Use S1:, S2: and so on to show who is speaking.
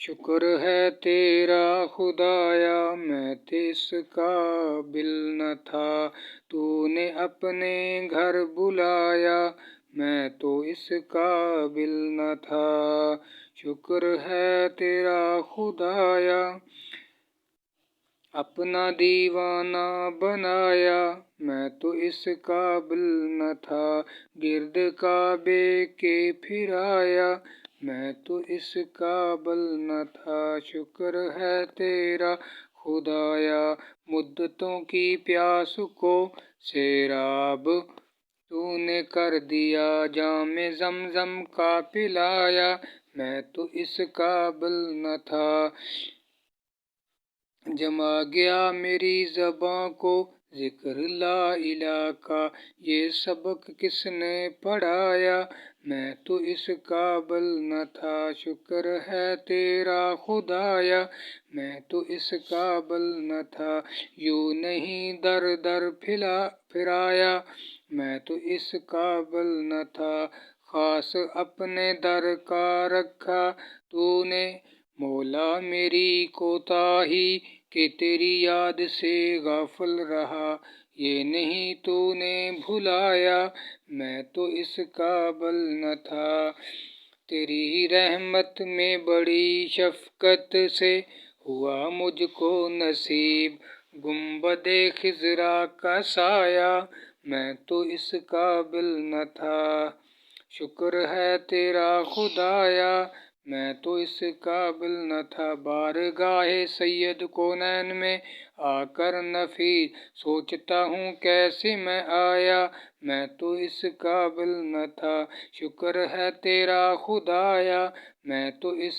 S1: شکر ہے تیرا خدایا، میں اس قابل نہ تھا، تو نے اپنے گھر بلایا، میں تو اس قابل نہ تھا۔ شکر ہے تیرا خدایا، اپنا دیوانہ بنایا، میں تو اس قابل نہ تھا، گرد کعبے کے پھرایا، میں تو اس قابل نہ تھا۔ شکر ہے تیرا خدایا، مدتوں کی پیاس کو سیراب تو نے کر دیا، جام زمزم کا پلایا، میں تو اس قابل نہ تھا۔ جما گیا میری زباں کو ذکر لا الہ کا، یہ سبق کس نے پڑھایا، میں تو اس قابل نہ تھا۔ شکر ہے تیرا خدایا، میں تو اس قابل نہ تھا، یوں نہیں در در پھرایا، میں تو اس قابل نہ تھا۔ خاص اپنے در کا رکھا تو نے مولا میری کوتاہی، کہ تیری یاد سے غافل رہا، یہ نہیں تو نے بھلایا، میں تو اس قابل نہ تھا۔ تیری رحمت میں بڑی شفقت سے ہوا مجھ کو نصیب، گنبد خضرا کا سایہ، میں تو اس قابل نہ تھا۔ شکر ہے تیرا خدایا، میں تو اس قابل نہ تھا۔ بارگاہ سید کونین میں آ کر نفیس سوچتا ہوں کیسے میں آیا، میں تو اس قابل نہ تھا۔ شکر ہے تیرا خدایا، میں تو اس